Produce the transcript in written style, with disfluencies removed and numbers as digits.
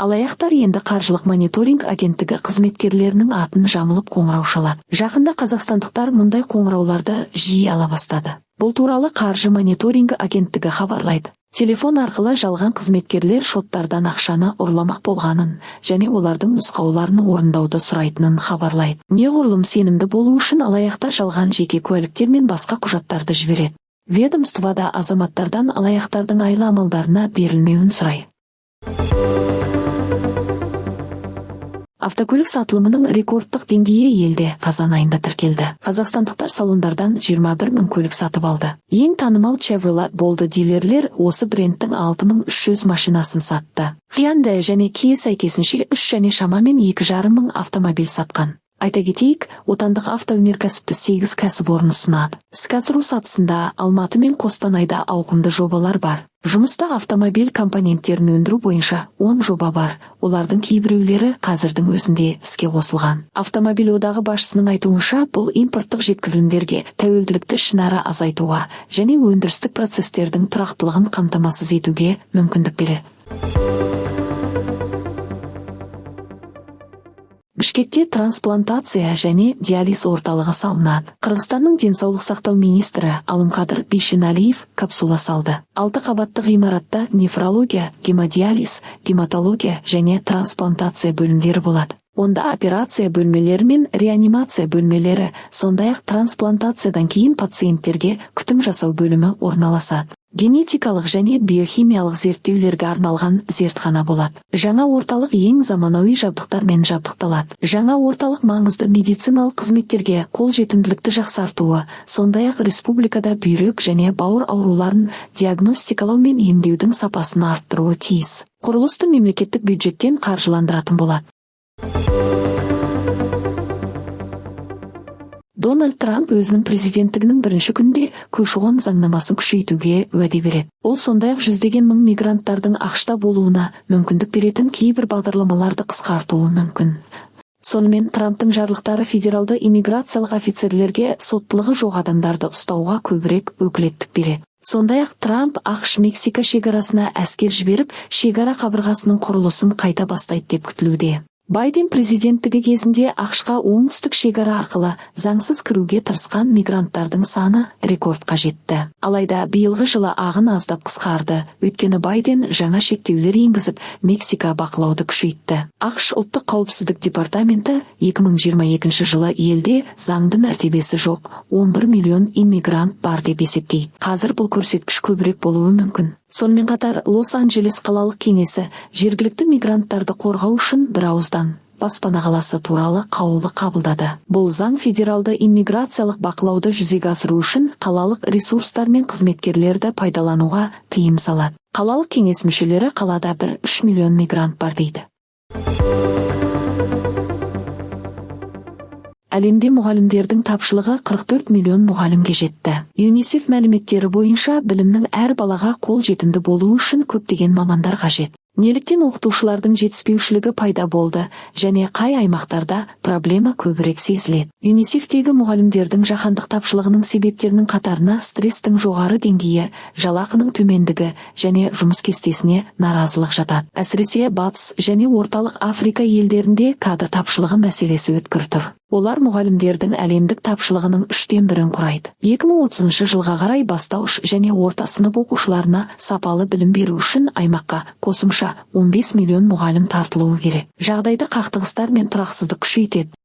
Алаяқтар енді қаржылық мониторинг агенттігі қызметкерлерінің атын жамылып қоңырау шалады. Жақында қазақстандықтар мұндай қоңырауларды жиі ала бастады. Бұл туралы қаржы мониторингі агенттігі хабарлайды. Телефон арқылы жалған қызметкерлер шоттардан ақшаны ұрламақ болғанын және олардың нұсқауларын орындауды сұрайтынын хабарлайды. Неғұрлым сенімді болу үшін алаяқтар жалған жеке куәліктер мен басқа құжаттарды жібереді. Ведомствода азаматтардан алаяқтардың айлы амалдарына берілмеуін сұрайды. Автокөлік сатылымының рекордтық деңгейі елде қазан айында тіркелді. Қазақстандықтар салондардан 21 мың көлік сатып алды. Ең танымал Chevrolet болды. Дилерлер осы брендтің 6300 машинасын сатты. Hyundai және Kia сәйкесінше 3 және шамамен 2,5 мың автомобиль сатқан. Айта кетейік, отандық автоөнеркәсіпті 8 кәсіпорын ұсынады. Іске асыру сатысында Алматы мен Қостанайда ауқымды жобалар бар. Жұмыста автомобиль компоненттерін өндіру бойынша 10 жоба бар. Олардың кейбіреулері қазірдің өзінде іске қосылған. Автомобиль одағы басшысының айтуынша, бұл импорттық жеткізілімдерге тәуелділікті ішінара азайтуға және өндірістік процестердің тұрақтылығын қамтамасыз етуге мүмкіндік береді. Бішкекте трансплантация және диализ орталығы салынады. Қырғызстанның денсаулық сақтау министрі Алымқадыр Бейшеналиев капсула салды. 6 қабатты ғимаратта нефрология, гемодиализ, гематология және трансплантация бөлімдері болады. Онда операция бөлмелері мен реанимация бөлмелері, сондай-ақ трансплантациядан кейін пациенттерге күтім жасау бөлімі орналасады. Генетикалық және биохимиялық зерттеулерге арналған зертхана болады. Жаңа орталық ең заманауи жабдықтармен жабдықталады. Жаңа орталық маңызды медициналық қызметтерге қолжетімділікті жақсартуы, сондай-ақ республикада бүйрек және бауыр ауруларын диагностикалау мен емдеудің сапасын арттыруы тиіс. Құрылысты мемлекеттік бюджеттен қаржыландыратын болады. Дональд Трамп өзінің президенттігінің бірінші күнде көші-қон заңнамасын күшейтуге уәде береді. Ол сондай-ақ жүздеген мың мигранттардың ақш-та болуына мүмкіндік беретін кейбір бағдарламаларды қысқартуы мүмкін. Сонымен Трамптың жарлықтары федералды иммиграциялық офицерлерге соттылығы жоқ адамдарды ұстауға көбірек өкілеттік береді. Сондай-ақ Трамп ақш-Мексика шекарасына әскер жіберіп, шекара қабырғасының құрылысын қайта бастайды деп күтілуде. Байден президенттігі кезінде ақш-қа оңтүстік шекара арқылы заңсыз кіруге тырысқан мигранттардың саны рекордқа жетті. Алайда биылғы жылы ағын аздап қысқарды, өйткені Байден жаңа шектеулер енгізіп, Мексика бақылауды күшейтті. ақш ұлттық қауіпсіздік департаменті 2022 жылы елде заңды мәртебесі жоқ 11 миллион иммигрант бар деп есептейді. Қазір бұл көрсеткіш көбірек болуы мүмкін. Сонымен қатар Лос-Анджелес қалалық кеңесі жергілікті мигранттарды қорғау үшін бір ауыздан баспана қаласы туралы қаулы қабылдады. Бұл заң федералды иммиграциялық бақылауды жүзеге асыру үшін қалалық ресурстар мен қызметкерлерді пайдалануға тыйым салады. Қалалық кеңес мүшелері қалада 3 миллион мигрант бар дейді. Әлемде мұғалімдердің тапшылығы 44 миллион мұғалімге жетті. ЮНИСЕФ мәліметтері бойынша білімнің әр балаға қол жетімді болуы үшін көптеген мамандар қажет. Неліктен оқытушылардың жетіспеушілігі пайда болды және қай аймақтарда проблема көбірек сезіледі? ЮНИСЕФтегі мұғалімдердің жаһандық тапшылығының себептерінің қатарына стрестің жоғары деңгейі, жалақының төмендігі және жұмыс кестесіне наразылық жатады. Әсіресе Батыс және Орталық Африка елдерінде кадр тапшылығы мәселесі өткір тұр. Олар мұғалімдердің әлемдік тапшылығының 1/3 құрайды. 2030 жылға қарай бастауыш және орта сынып оқушыларына сапалы білім беру үшін аймаққа қосымша 15 миллион мұғалім тартылуы керек. Жағдайды қақтығыстар мен тұрақсыздық күшейтеді.